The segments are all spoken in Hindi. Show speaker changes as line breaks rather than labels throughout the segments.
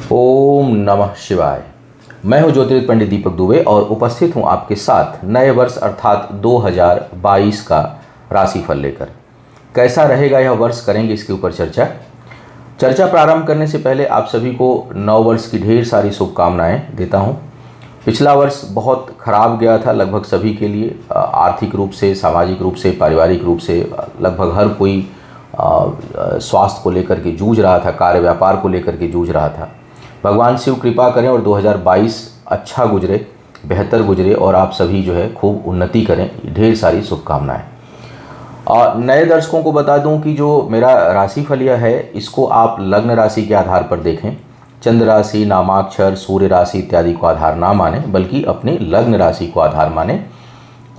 ओम नमः शिवाय। मैं हूं ज्योतिर्विद पंडित दीपक दुबे और उपस्थित हूं आपके साथ नए वर्ष अर्थात 2022 का राशिफल लेकर। कैसा रहेगा यह वर्ष, करेंगे इसके ऊपर चर्चा प्रारंभ करने से पहले आप सभी को नव वर्ष की ढेर सारी शुभकामनाएं देता हूं। पिछला वर्ष बहुत खराब गया था लगभग सभी के लिए, आर्थिक रूप से, सामाजिक रूप से, पारिवारिक रूप से। लगभग हर कोई स्वास्थ्य को लेकर के जूझ रहा था, कार्य व्यापार को लेकर के जूझ रहा था। भगवान शिव कृपा करें और 2022 अच्छा गुजरे, बेहतर गुजरे और आप सभी जो है खूब उन्नति करें। ढेर सारी शुभकामनाएं। और नए दर्शकों को बता दूं कि जो मेरा राशिफल यह है, इसको आप लग्न राशि के आधार पर देखें। चंद्र राशि, नामाक्षर, सूर्य राशि इत्यादि को आधार ना माने, बल्कि अपने लग्न राशि को आधार माने।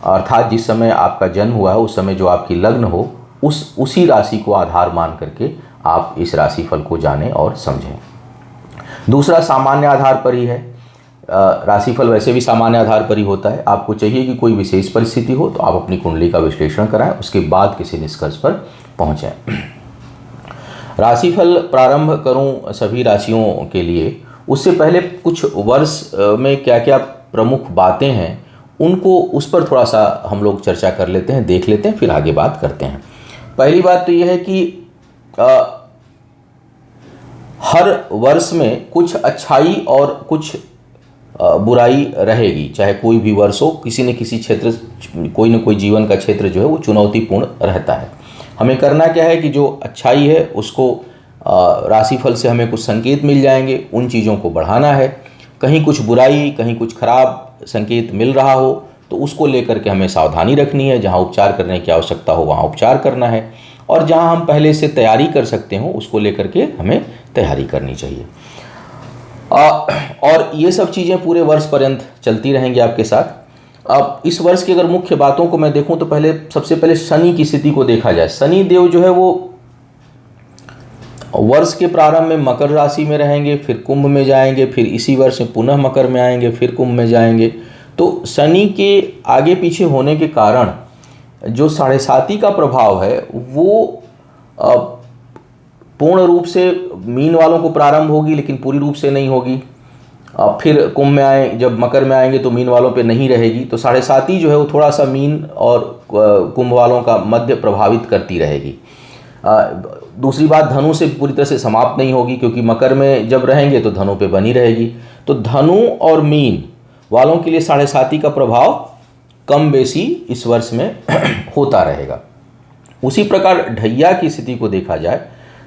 अर्थात जिस समय आपका जन्म हुआ है उस समय जो आपकी लग्न हो, उसी राशि को आधार मान करके आप इस राशिफल को जानें और समझें। दूसरा सामान्य आधार पर ही है। राशिफल वैसे भी सामान्य आधार पर ही होता है। आपको चाहिए कि कोई विशेष परिस्थिति हो तो आप अपनी कुंडली का विश्लेषण कराएं, उसके बाद किसी निष्कर्ष पर पहुंचें। राशिफल प्रारंभ करूं सभी राशियों के लिए, उससे पहले कुछ वर्ष में क्या क्या प्रमुख बातें हैं उनको, उस पर थोड़ा सा हम लोग चर्चा कर लेते हैं, देख लेते हैं, फिर आगे बात करते हैं। पहली बात तो यह है कि हर वर्ष में कुछ अच्छाई और कुछ बुराई रहेगी। चाहे कोई भी वर्ष हो, किसी न किसी क्षेत्र, कोई न कोई जीवन का क्षेत्र जो है वो चुनौतीपूर्ण रहता है। हमें करना क्या है कि जो अच्छाई है उसको राशिफल से हमें कुछ संकेत मिल जाएंगे, उन चीज़ों को बढ़ाना है। कहीं कुछ बुराई, कहीं कुछ खराब संकेत मिल रहा हो तो उसको लेकर के हमें सावधानी रखनी है। जहाँ उपचार करने की आवश्यकता हो वहाँ उपचार करना है, और जहाँ हम पहले से तैयारी कर सकते हो उसको लेकर के हमें तैयारी करनी चाहिए। और ये सब चीज़ें पूरे वर्ष पर्यंत चलती रहेंगी आपके साथ। अब इस वर्ष की अगर मुख्य बातों को मैं देखूं तो सबसे पहले शनि की स्थिति को देखा जाए। शनि देव जो है वो वर्ष के प्रारंभ में मकर राशि में रहेंगे, फिर कुंभ में जाएंगे, फिर इसी वर्ष में पुनः मकर में आएंगे, फिर कुंभ में जाएंगे। तो शनि के आगे पीछे होने के कारण जो 7.5 का प्रभाव है वो पूर्ण रूप से मीन वालों को प्रारंभ होगी, लेकिन पूरी रूप से नहीं होगी। फिर कुंभ में आए, जब मकर में आएंगे तो मीन वालों पे नहीं रहेगी। तो 7.5 जो है वो थोड़ा सा मीन और कुंभ वालों का मध्य प्रभावित करती रहेगी। दूसरी बात, धनु से पूरी तरह से समाप्त नहीं होगी, क्योंकि मकर में जब रहेंगे तो धनु पे बनी रहेगी। तो धनु और मीन वालों के लिए 7.5 का प्रभाव कम बेसी इस वर्ष में होता रहेगा। उसी प्रकार ढैया की स्थिति को देखा जाए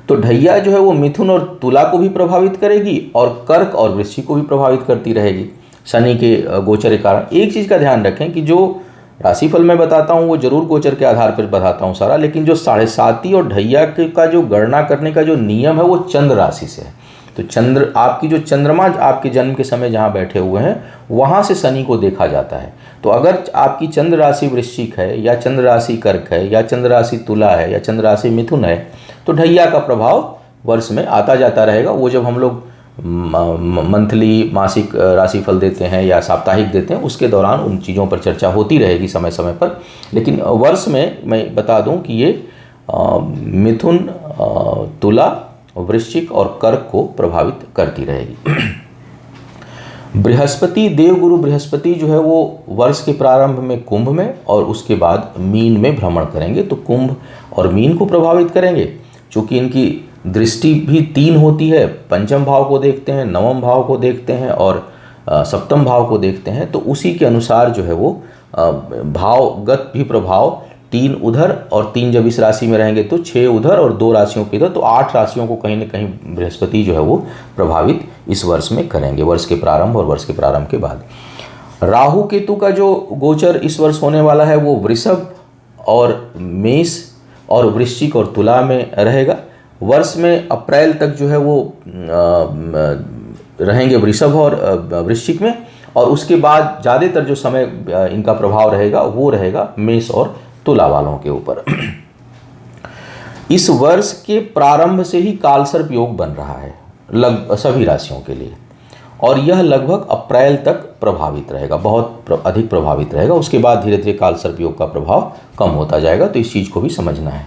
तो ढैया जो है वो मिथुन और तुला को भी प्रभावित करेगी और कर्क और वृश्चिक को भी प्रभावित करती रहेगी शनि के गोचर के कारण। एक चीज़ का ध्यान रखें कि जो राशिफल मैं बताता हूँ वो जरूर गोचर के आधार पर बताता हूँ सारा, लेकिन जो 7.5 और ढैया का जो गणना करने का जो नियम है वो चंद्र राशि से है। तो चंद्र, आपकी जो चंद्रमा आपके जन्म के समय जहाँ बैठे हुए हैं वहाँ से शनि को देखा जाता है। तो अगर आपकी चंद्र राशि वृश्चिक है, या चंद्र राशि कर्क है, या चंद्र राशि तुला है, या चंद्र राशि मिथुन है, तो ढैया का प्रभाव वर्ष में आता जाता रहेगा। वो जब हम लोग मंथली, मासिक राशिफल देते हैं या साप्ताहिक देते हैं, उसके दौरान उन चीज़ों पर चर्चा होती रहेगी समय समय पर। लेकिन वर्ष में मैं बता दूं कि ये मिथुन, तुला, वृश्चिक और कर्क को प्रभावित करती रहेगी। बृहस्पति, देवगुरु बृहस्पति जो है वो वर्ष के प्रारंभ में कुंभ में और उसके बाद मीन में भ्रमण करेंगे। तो कुंभ और मीन को प्रभावित करेंगे। चूँकि इनकी दृष्टि भी 3 होती है, पंचम भाव को देखते हैं, नवम भाव को देखते हैं और सप्तम भाव को देखते हैं। तो उसी के अनुसार जो है वो भावगत भी प्रभाव 3 उधर और 3 जब इस राशि में रहेंगे तो 6 उधर और 2 राशियों पे इधर, तो 8 राशियों को कहीं न कहीं बृहस्पति जो है वो प्रभावित इस वर्ष में करेंगे, वर्ष के प्रारंभ और वर्ष के प्रारंभ के बाद। राहु केतु का जो गोचर इस वर्ष होने वाला है वो वृषभ और मेष और वृश्चिक और तुला में रहेगा। वर्ष में अप्रैल तक जो है वो रहेंगे वृषभ और वृश्चिक में, और उसके बाद ज़्यादातर जो समय इनका प्रभाव रहेगा वो रहेगा मेष और तुला वालों के ऊपर। इस वर्ष के प्रारंभ से ही कालसर्प योग बन रहा है सभी राशियों के लिए, और यह लगभग अप्रैल तक प्रभावित रहेगा, बहुत अधिक प्रभावित रहेगा। उसके बाद धीरे धीरे कालसर्प योग का प्रभाव कम होता जाएगा। तो इस चीज़ को भी समझना है।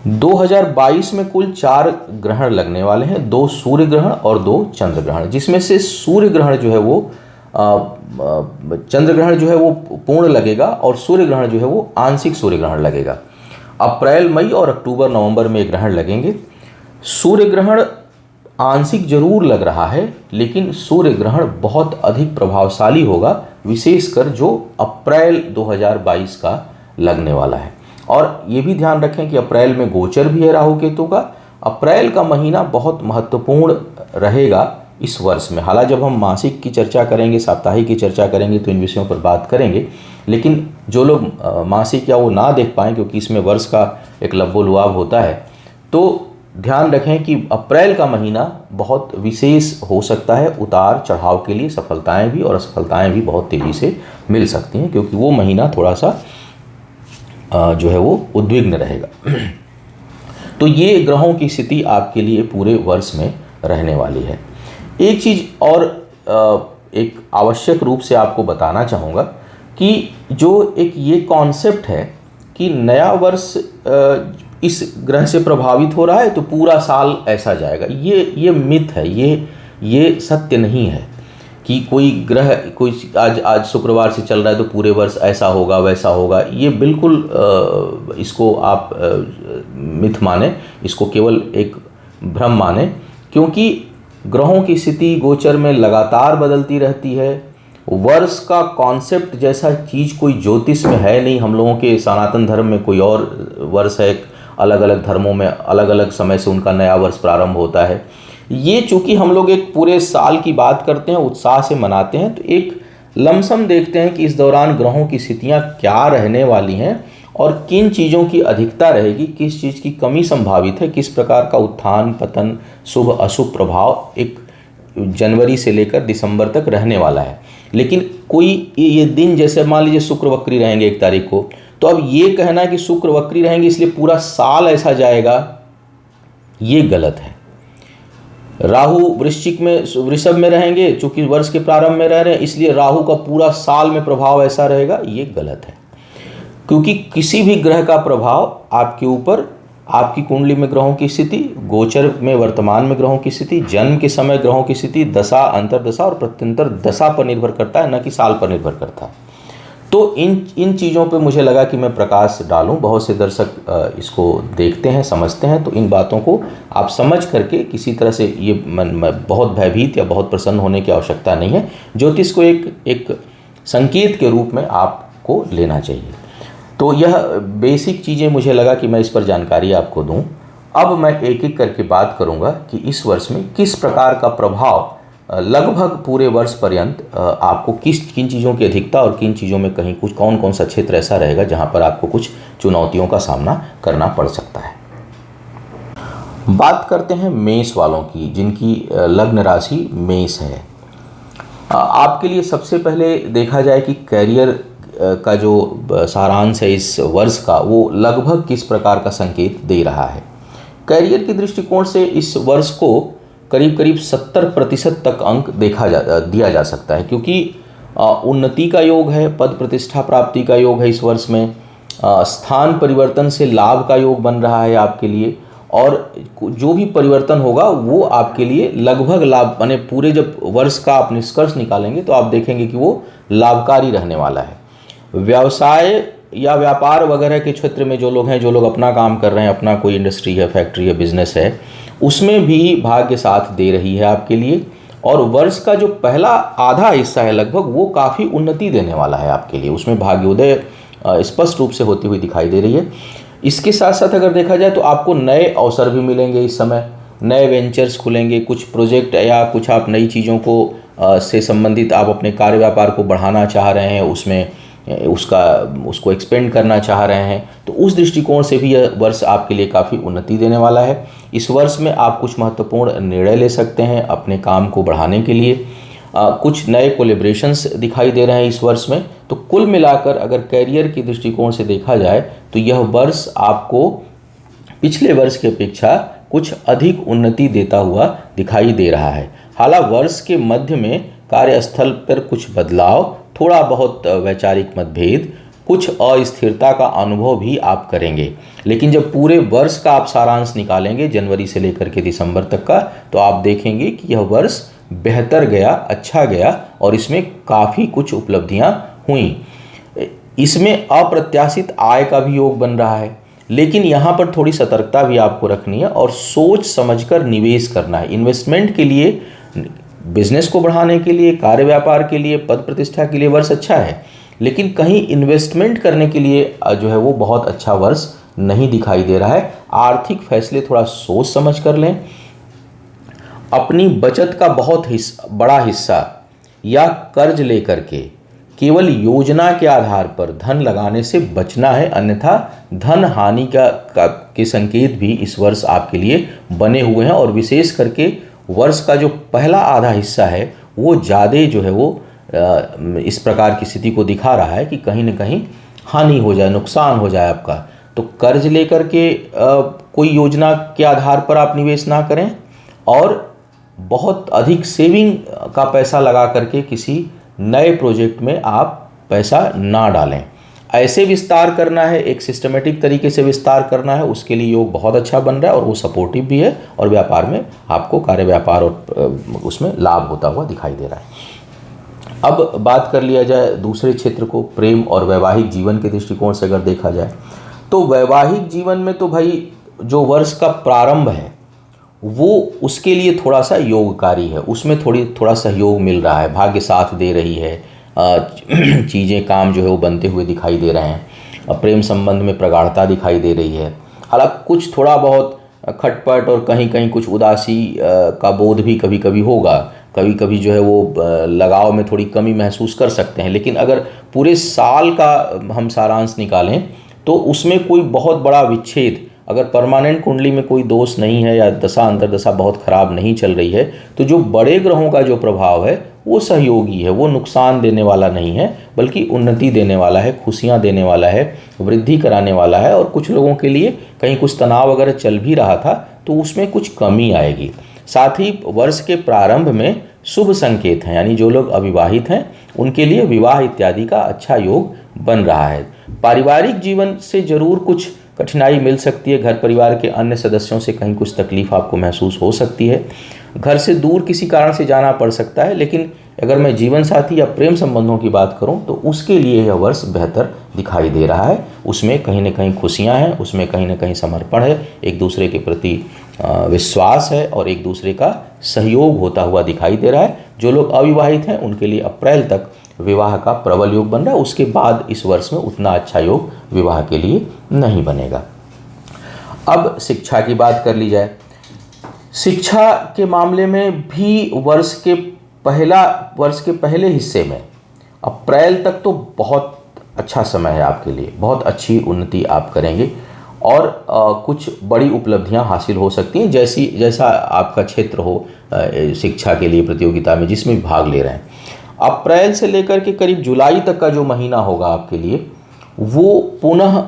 2022 में कुल 4 ग्रहण लगने वाले हैं, 2 सूर्य ग्रहण और 2 चंद्र ग्रहण, जिसमें से सूर्य ग्रहण जो है वो चंद्र ग्रहण जो है वो पूर्ण लगेगा और सूर्य ग्रहण जो है वो आंशिक सूर्य ग्रहण लगेगा। अप्रैल, मई और अक्टूबर, नवंबर में ग्रहण लगेंगे। सूर्य ग्रहण आंशिक जरूर लग रहा है, लेकिन सूर्य ग्रहण बहुत अधिक प्रभावशाली होगा, विशेषकर जो अप्रैल 2022 का लगने वाला है। और ये भी ध्यान रखें कि अप्रैल में गोचर भी है राहु केतु का। अप्रैल का महीना बहुत महत्वपूर्ण रहेगा इस वर्ष में। हालांकि जब हम मासिक की चर्चा करेंगे, साप्ताहिक की चर्चा करेंगे तो इन विषयों पर बात करेंगे, लेकिन जो लोग मासिक या वो ना देख पाएँ क्योंकि इसमें वर्ष का एक लब्बो-लुआब होता है, तो ध्यान रखें कि अप्रैल का महीना बहुत विशेष हो सकता है उतार चढ़ाव के लिए। सफलताएं भी और असफलताएं भी बहुत तेज़ी से मिल सकती हैं, क्योंकि वो महीना थोड़ा सा जो है वो उद्विग्न रहेगा। तो ये ग्रहों की स्थिति आपके लिए पूरे वर्ष में रहने वाली है। एक चीज़ और एक आवश्यक रूप से आपको बताना चाहूँगा कि जो एक ये कॉन्सेप्ट है कि नया वर्ष इस ग्रह से प्रभावित हो रहा है तो पूरा साल ऐसा जाएगा, ये मिथ है, ये सत्य नहीं है कि कोई ग्रह कोई आज शुक्रवार से चल रहा है तो पूरे वर्ष ऐसा होगा वैसा होगा। ये बिल्कुल इसको आप मिथ माने, इसको केवल एक भ्रम माने, क्योंकि ग्रहों की स्थिति गोचर में लगातार बदलती रहती है। वर्ष का कॉन्सेप्ट जैसा चीज़ कोई ज्योतिष में है नहीं। हम लोगों के सनातन धर्म में कोई और वर्ष है, अलग अलग धर्मों में अलग अलग समय से उनका नया वर्ष प्रारंभ होता है। ये चूँकि हम लोग एक पूरे साल की बात करते हैं, उत्साह से मनाते हैं, तो एक लमसम देखते हैं कि इस दौरान ग्रहों की स्थितियाँ क्या रहने वाली हैं और किन चीज़ों की अधिकता रहेगी, किस चीज़ की कमी संभावित है, किस प्रकार का उत्थान पतन शुभ अशुभ प्रभाव एक जनवरी से लेकर दिसंबर तक रहने वाला है। लेकिन कोई ये दिन, जैसे मान लीजिए शुक्र वक्री रहेंगे 1 तारीख को, तो अब ये कहना है कि शुक्र वक्री रहेंगे इसलिए पूरा साल ऐसा जाएगा, ये गलत है। राहु वृषभ में रहेंगे, चूंकि वर्ष के प्रारंभ में रह रहे हैं इसलिए राहु का पूरा साल में प्रभाव ऐसा रहेगा, ये गलत है। क्योंकि किसी भी ग्रह का प्रभाव आपके ऊपर, आपकी कुंडली में ग्रहों की स्थिति, गोचर में वर्तमान में ग्रहों की स्थिति, जन्म के समय ग्रहों की स्थिति, दशा, अंतर्दशा और प्रत्यंतर दशा पर निर्भर करता है, न कि साल पर निर्भर करता है। तो इन चीज़ों पे मुझे लगा कि मैं प्रकाश डालूं। बहुत से दर्शक इसको देखते हैं, समझते हैं, तो इन बातों को आप समझ करके किसी तरह से ये बहुत भयभीत या बहुत प्रसन्न होने की आवश्यकता नहीं है। ज्योतिष को एक संकेत के रूप में आपको लेना चाहिए। तो यह बेसिक चीज़ें मुझे लगा कि मैं इस पर जानकारी आपको दूं। अब मैं एक एक करके बात करूंगा कि इस वर्ष में किस प्रकार का प्रभाव लगभग पूरे वर्ष पर्यंत आपको किन चीज़ों की अधिकता और किन चीज़ों में कहीं कुछ कौन सा क्षेत्र ऐसा रहेगा जहां पर आपको कुछ चुनौतियों का सामना करना पड़ सकता है। बात करते हैं मेष वालों की, जिनकी लग्न राशि मेष है। आपके लिए सबसे पहले देखा जाए कि कैरियर का जो सारांश है इस वर्ष का, वो लगभग किस प्रकार का संकेत दे रहा है। कैरियर के दृष्टिकोण से इस वर्ष को करीब 70% तक अंक दिया जा सकता है, क्योंकि उन्नति का योग है, पद प्रतिष्ठा प्राप्ति का योग है इस वर्ष में, स्थान परिवर्तन से लाभ का योग बन रहा है आपके लिए, और जो भी परिवर्तन होगा वो आपके लिए लगभग लाभ, माने पूरे जब वर्ष का आप निष्कर्ष निकालेंगे तो आप देखेंगे कि वो लाभकारी रहने वाला है। व्यवसाय या व्यापार वगैरह के क्षेत्र में जो लोग अपना काम कर रहे हैं, अपना कोई इंडस्ट्री है, फैक्ट्री है, बिजनेस है, उसमें भी भाग्य साथ दे रही है आपके लिए। और वर्ष का जो पहला आधा हिस्सा है लगभग, वो काफ़ी उन्नति देने वाला है आपके लिए, उसमें भाग्योदय स्पष्ट रूप से होती हुई दिखाई दे रही है। इसके साथ साथ अगर देखा जाए तो आपको नए अवसर भी मिलेंगे इस समय, नए वेंचर्स खुलेंगे, कुछ प्रोजेक्ट या कुछ आप नई चीज़ों को से संबंधित आप अपने कार्य व्यापार को बढ़ाना चाह रहे हैं, उसमें उसको एक्सपेंड करना चाह रहे हैं, तो उस दृष्टिकोण से भी यह वर्ष आपके लिए काफ़ी उन्नति देने वाला है। इस वर्ष में आप कुछ महत्वपूर्ण निर्णय ले सकते हैं अपने काम को बढ़ाने के लिए। कुछ नए कोलैबोरेशंस दिखाई दे रहे हैं इस वर्ष में। तो कुल मिलाकर अगर कैरियर के दृष्टिकोण से देखा जाए तो यह वर्ष आपको पिछले वर्ष की अपेक्षा कुछ अधिक उन्नति देता हुआ दिखाई दे रहा है। हालांकि वर्ष के मध्य में कार्यस्थल पर कुछ बदलाव, थोड़ा बहुत वैचारिक मतभेद कुछ अस्थिरता का अनुभव भी आप करेंगे। लेकिन जब पूरे वर्ष का आप सारांश निकालेंगे जनवरी से लेकर के दिसंबर तक का, तो आप देखेंगे कि यह वर्ष बेहतर गया, अच्छा गया और इसमें काफ़ी कुछ उपलब्धियां हुई। इसमें अप्रत्याशित आय का भी योग बन रहा है, लेकिन यहाँ पर थोड़ी सतर्कता भी आपको रखनी है और सोच समझकर निवेश करना है। इन्वेस्टमेंट के लिए, बिजनेस को बढ़ाने के लिए, कार्य व्यापार के लिए, पद प्रतिष्ठा के लिए वर्ष अच्छा है, लेकिन कहीं इन्वेस्टमेंट करने के लिए जो है वो बहुत अच्छा वर्ष नहीं दिखाई दे रहा है। आर्थिक फैसले थोड़ा सोच समझ कर लें। अपनी बचत का बहुत बड़ा हिस्सा या कर्ज लेकर के केवल योजना के आधार पर धन लगाने से बचना है, अन्यथा धन हानि के संकेत भी इस वर्ष आपके लिए बने हुए हैं। और विशेष करके वर्ष का जो पहला आधा हिस्सा है वो ज़्यादा जो है वो इस प्रकार की स्थिति को दिखा रहा है कि कहीं न कहीं हानि हो जाए, नुकसान हो जाए आपका। तो कर्ज लेकर के कोई योजना के आधार पर आप निवेश ना करें और बहुत अधिक सेविंग का पैसा लगा करके किसी नए प्रोजेक्ट में आप पैसा ना डालें। ऐसे विस्तार करना है, एक सिस्टमेटिक तरीके से विस्तार करना है, उसके लिए योग बहुत अच्छा बन रहा है और वो सपोर्टिव भी है और व्यापार में आपको कार्य व्यापार और उसमें लाभ होता हुआ दिखाई दे रहा है। अब बात कर लिया जाए दूसरे क्षेत्र को, प्रेम और वैवाहिक जीवन के दृष्टिकोण से अगर देखा जाए तो वैवाहिक जीवन में तो भाई जो वर्ष का प्रारंभ है वो उसके लिए थोड़ा सा योगकारी है, उसमें थोड़ा सहयोग मिल रहा है, भाग्य साथ दे रही है, चीज़ें काम जो है वो बनते हुए दिखाई दे रहे हैं, प्रेम संबंध में प्रगाढ़ता दिखाई दे रही है। हालांकि कुछ थोड़ा बहुत खटपट और कहीं कहीं कुछ उदासी का बोध भी कभी कभी होगा, कभी कभी जो है वो लगाव में थोड़ी कमी महसूस कर सकते हैं। लेकिन अगर पूरे साल का हम सारांश निकालें तो उसमें कोई बहुत बड़ा विच्छेद, अगर परमानेंट कुंडली में कोई दोष नहीं है या दशा अंतर्दशा बहुत खराब नहीं चल रही है, तो जो बड़े ग्रहों का जो प्रभाव है वो सहयोगी है, वो नुकसान देने वाला नहीं है बल्कि उन्नति देने वाला है, खुशियां देने वाला है, वृद्धि कराने वाला है। और कुछ लोगों के लिए कहीं कुछ तनाव अगर चल भी रहा था तो उसमें कुछ कमी आएगी। साथ ही वर्ष के प्रारंभ में शुभ संकेत हैं, यानी जो लोग अविवाहित हैं उनके लिए विवाह इत्यादि का अच्छा योग बन रहा है। पारिवारिक जीवन से जरूर कुछ कठिनाई मिल सकती है, घर परिवार के अन्य सदस्यों से कहीं कुछ तकलीफ आपको महसूस हो सकती है, घर से दूर किसी कारण से जाना पड़ सकता है। लेकिन अगर मैं जीवन साथी या प्रेम संबंधों की बात करूं तो उसके लिए यह वर्ष बेहतर दिखाई दे रहा है। उसमें कहीं न कहीं खुशियां हैं, उसमें कहीं न कहीं समर्पण है, एक दूसरे के प्रति विश्वास है और एक दूसरे का सहयोग होता हुआ दिखाई दे रहा है। जो लोग अविवाहित हैं उनके लिए अप्रैल तक विवाह का प्रबल योग बन रहा है, उसके बाद इस वर्ष में उतना अच्छा योग विवाह के लिए नहीं बनेगा। अब शिक्षा की बात कर ली जाए। शिक्षा के मामले में भी वर्ष के पहले हिस्से में अप्रैल तक तो बहुत अच्छा समय है आपके लिए, बहुत अच्छी उन्नति आप करेंगे और कुछ बड़ी उपलब्धियां हासिल हो सकती हैं, जैसा आपका क्षेत्र हो शिक्षा के लिए प्रतियोगिता में जिसमें भाग ले रहे हैं। अप्रैल से लेकर के करीब जुलाई तक का जो महीना होगा आपके लिए वो पुनः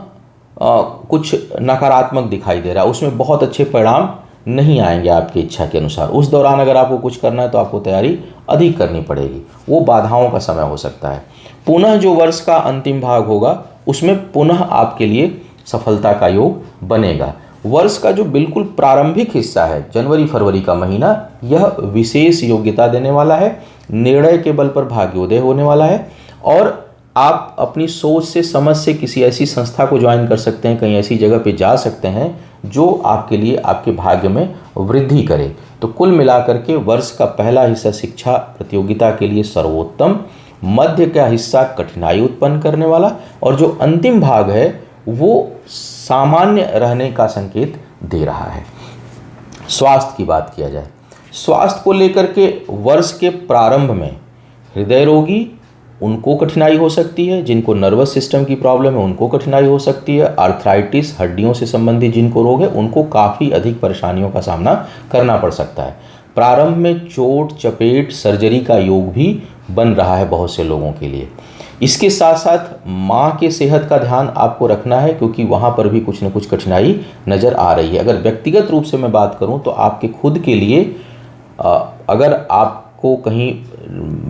कुछ नकारात्मक दिखाई दे रहा है, उसमें बहुत अच्छे परिणाम नहीं आएंगे आपकी इच्छा के अनुसार। उस दौरान अगर आपको कुछ करना है तो आपको तैयारी अधिक करनी पड़ेगी, वो बाधाओं का समय हो सकता है। पुनः जो वर्ष का अंतिम भाग होगा उसमें पुनः आपके लिए सफलता का योग बनेगा। वर्ष का जो बिल्कुल प्रारंभिक हिस्सा है, जनवरी फरवरी का महीना, यह विशेष योग्यता देने वाला है, निर्णय के बल पर भाग्योदय होने वाला है और आप अपनी सोच से समझ से किसी ऐसी संस्था को ज्वाइन कर सकते हैं, कहीं ऐसी जगह पे जा सकते हैं जो आपके लिए आपके भाग्य में वृद्धि करे। तो कुल मिलाकर के वर्ष का पहला हिस्सा शिक्षा प्रतियोगिता के लिए सर्वोत्तम, मध्य का हिस्सा कठिनाई उत्पन्न करने वाला और जो अंतिम भाग है वो सामान्य रहने का संकेत दे रहा है। स्वास्थ्य की बात किया जाए, स्वास्थ्य को लेकर के वर्ष के प्रारंभ में हृदय रोगी उनको कठिनाई हो सकती है, जिनको नर्वस सिस्टम की प्रॉब्लम है उनको कठिनाई हो सकती है, आर्थराइटिस हड्डियों से संबंधित जिनको रोग है उनको काफ़ी अधिक परेशानियों का सामना करना पड़ सकता है। प्रारंभ में चोट चपेट सर्जरी का योग भी बन रहा है बहुत से लोगों के लिए। इसके साथ साथ माँ के सेहत का ध्यान आपको रखना है क्योंकि वहाँ पर भी कुछ न कुछ कठिनाई नज़र आ रही है। अगर व्यक्तिगत रूप से मैं बात करूँ तो आपके खुद के लिए अगर आपको कहीं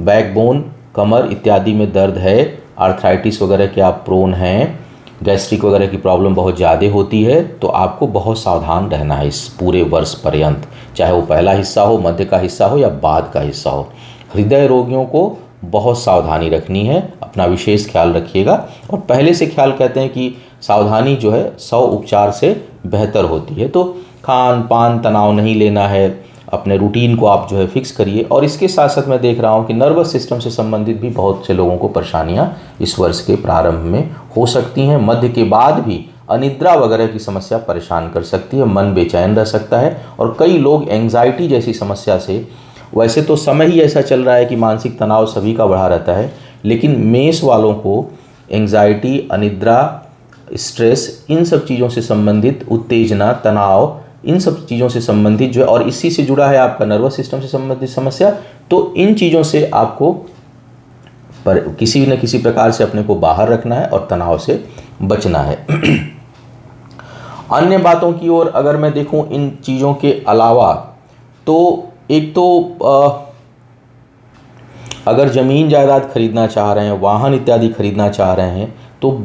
बैकबोन, कमर इत्यादि में दर्द है आर्थराइटिस वगैरह के आप प्रोन हैं, गैस्ट्रिक वगैरह की प्रॉब्लम बहुत ज़्यादा होती है, तो आपको बहुत सावधान रहना है इस पूरे वर्ष पर्यंत, चाहे वो पहला हिस्सा हो, मध्य का हिस्सा हो या बाद का हिस्सा हो। हृदय रोगियों को बहुत सावधानी रखनी है, अपना विशेष ख्याल रखिएगा। और पहले से ख्याल कहते हैं कि सावधानी जो है 100 उपचार से बेहतर होती है। तो खान पान तनाव नहीं लेना है, अपने रूटीन को आप जो है फिक्स करिए। और इसके साथ साथ मैं देख रहा हूँ कि नर्वस सिस्टम से संबंधित भी बहुत से लोगों को परेशानियाँ इस वर्ष के प्रारंभ में हो सकती हैं। मध्य के बाद भी अनिद्रा वगैरह की समस्या परेशान कर सकती है, मन बेचैन रह सकता है, और कई लोग एंग्जाइटी जैसी समस्या से, वैसे तो समय ही ऐसा चल रहा है कि मानसिक तनाव सभी का बढ़ा रहता है, लेकिन मेष वालों को एंग्जाइटी, अनिद्रा, स्ट्रेस, इन सब चीज़ों से संबंधित उत्तेजना, तनाव, इन सब चीज़ों से संबंधित जो है, और इसी से जुड़ा है आपका नर्वस सिस्टम से संबंधित समस्या, तो इन चीज़ों से आपको पर किसी न किसी प्रकार से अपने को बाहर रखना है और तनाव से बचना है। अन्य बातों की ओर अगर मैं देखूं इन चीज़ों के अलावा, तो एक तो अगर ज़मीन जायदाद खरीदना चाह रहे हैं, वाहन इत्यादि खरीदना चाह रहे हैं, तो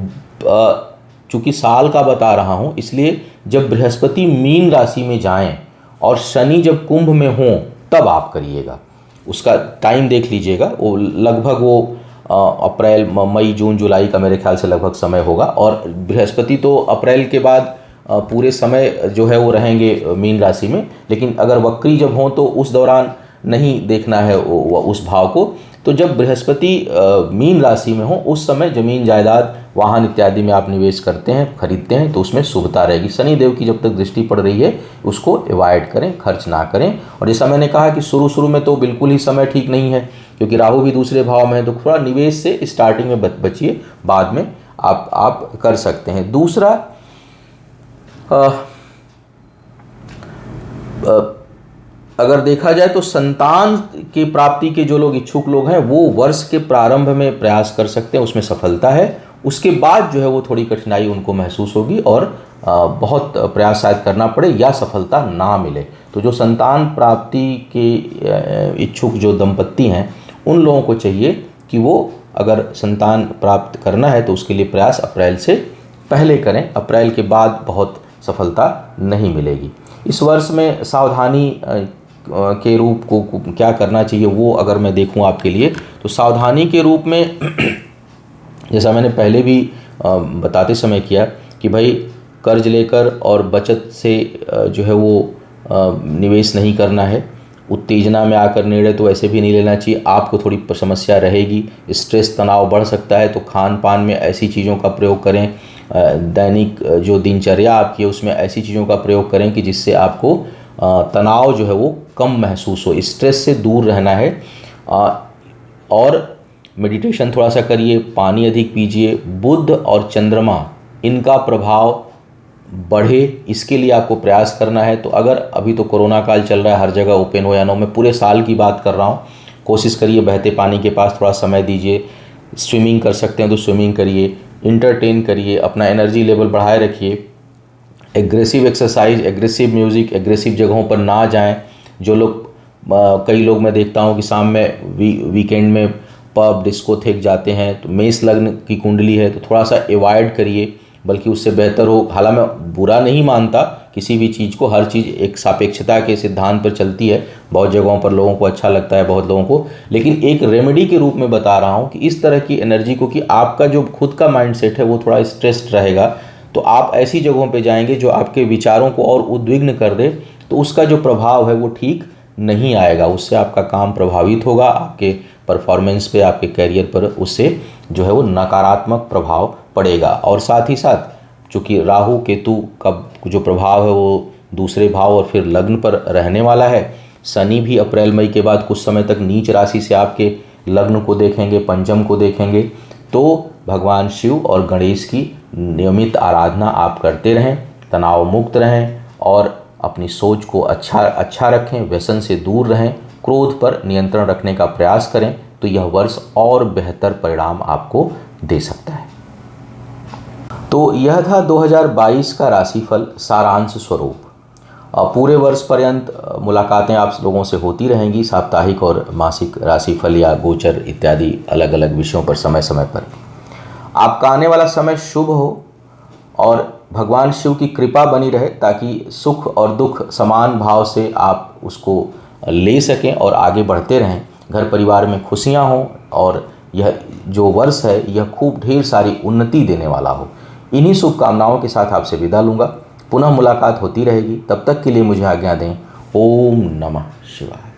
चूँकि साल का बता रहा हूँ, इसलिए जब बृहस्पति मीन राशि में जाएं और शनि जब कुंभ में हों तब आप करिएगा। उसका टाइम देख लीजिएगा, वो लगभग वो अप्रैल, मई, जून, जुलाई का मेरे ख्याल से लगभग समय होगा। और बृहस्पति तो अप्रैल के बाद पूरे समय जो है वो रहेंगे मीन राशि में, लेकिन अगर वक्री जब हों तो उस दौरान नहीं देखना है उस भाव को। तो जब बृहस्पति मीन राशि में हो उस समय ज़मीन जायदाद, वाहन इत्यादि में आप निवेश करते हैं, खरीदते हैं, तो उसमें शुभता रहेगी। शनि देव की जब तक दृष्टि पड़ रही है उसको अवॉइड करें, खर्च ना करें। और जैसा मैंने कहा कि शुरू में तो बिल्कुल ही समय ठीक नहीं है, क्योंकि राहु भी दूसरे भाव में है, तो थोड़ा निवेश से स्टार्टिंग में बचिए, बाद में आप कर सकते हैं। दूसरा, अगर देखा जाए तो संतान की प्राप्ति के जो लोग इच्छुक लोग हैं वो वर्ष के प्रारंभ में प्रयास कर सकते हैं, उसमें सफलता है। उसके बाद जो है वो थोड़ी कठिनाई उनको महसूस होगी और बहुत प्रयास शायद करना पड़े या सफलता ना मिले। तो जो संतान प्राप्ति के इच्छुक जो दंपत्ति हैं उन लोगों को चाहिए कि वो अगर संतान प्राप्त करना है तो उसके लिए प्रयास अप्रैल से पहले करें, अप्रैल के बाद बहुत सफलता नहीं मिलेगी। इस वर्ष में सावधानी के रूप को क्या करना चाहिए वो अगर मैं देखूं आपके लिए, तो सावधानी के रूप में जैसा मैंने पहले भी बताते समय किया कि भाई कर्ज लेकर और बचत से जो है वो निवेश नहीं करना है। उत्तेजना में आकर निर्णय तो ऐसे भी नहीं लेना चाहिए, आपको थोड़ी समस्या रहेगी, स्ट्रेस, तनाव बढ़ सकता है। तो खान पान में ऐसी चीज़ों का प्रयोग करें, दैनिक जो दिनचर्या आपकी है उसमें ऐसी चीज़ों का प्रयोग करें कि जिससे आपको तनाव जो है वो कम महसूस हो, स्ट्रेस से दूर रहना है। और मेडिटेशन थोड़ा सा करिए, पानी अधिक पीजिए। बुध और चंद्रमा इनका प्रभाव बढ़े इसके लिए आपको प्रयास करना है। तो अगर अभी तो कोरोना काल चल रहा है, हर जगह ओपन हो या ना हो, मैं पूरे साल की बात कर रहा हूँ, कोशिश करिए बहते पानी के पास थोड़ा समय दीजिए। स्विमिंग कर सकते हैं तो स्विमिंग करिए, इंटरटेन करिए, अपना एनर्जी लेवल बढ़ाए रखिए। Aggressive exercise, aggressive music, aggressive जगहों पर ना जाएं। जो लोग कई लोग मैं देखता हूँ कि शाम में वीकेंड में पब, डिस्कोथेक जाते हैं, तो मेष लग्न की कुंडली है तो थोड़ा सा अवॉइड करिए, बल्कि उससे बेहतर हो। हालांकि मैं बुरा नहीं मानता किसी भी चीज़ को, हर चीज़ एक सापेक्षता के सिद्धांत पर चलती है, बहुत जगहों पर लोगों को अच्छा लगता है, बहुत लोगों को, लेकिन एक रेमेडी के रूप में बता रहा हूँ कि इस तरह की एनर्जी को, कि आपका जो खुद का माइंडसेट है वो थोड़ा स्ट्रेस्ड रहेगा, तो आप ऐसी जगहों पे जाएंगे जो आपके विचारों को और उद्विग्न कर दे, तो उसका जो प्रभाव है वो ठीक नहीं आएगा, उससे आपका काम प्रभावित होगा, आपके परफॉर्मेंस पे, आपके कैरियर पर उससे जो है वो नकारात्मक प्रभाव पड़ेगा। और साथ ही साथ चूँकि राहु केतु का जो प्रभाव है वो दूसरे भाव और फिर लग्न पर रहने वाला है। शनि भी अप्रैल मई के बाद कुछ समय तक नीच राशि से आपके लग्न को देखेंगे, पंचम को देखेंगे। तो भगवान शिव और गणेश की नियमित आराधना आप करते रहें, तनाव मुक्त रहें और अपनी सोच को अच्छा रखें, व्यसन से दूर रहें, क्रोध पर नियंत्रण रखने का प्रयास करें, तो यह वर्ष और बेहतर परिणाम आपको दे सकता है। तो यह था 2022 का राशिफल सारांश स्वरूप। पूरे वर्ष पर्यंत मुलाकातें आप लोगों से होती रहेंगी, साप्ताहिक और मासिक राशिफल या गोचर इत्यादि अलग अलग विषयों पर समय समय पर। आपका आने वाला समय शुभ हो और भगवान शिव की कृपा बनी रहे, ताकि सुख और दुख समान भाव से आप उसको ले सकें और आगे बढ़ते रहें। घर परिवार में खुशियां हों और यह जो वर्ष है यह खूब ढेर सारी उन्नति देने वाला हो। इन्हीं शुभकामनाओं के साथ आपसे विदा लूँगा। पुनः मुलाकात होती रहेगी, तब तक के लिए मुझे आज्ञा दें। ओम नमः शिवाय।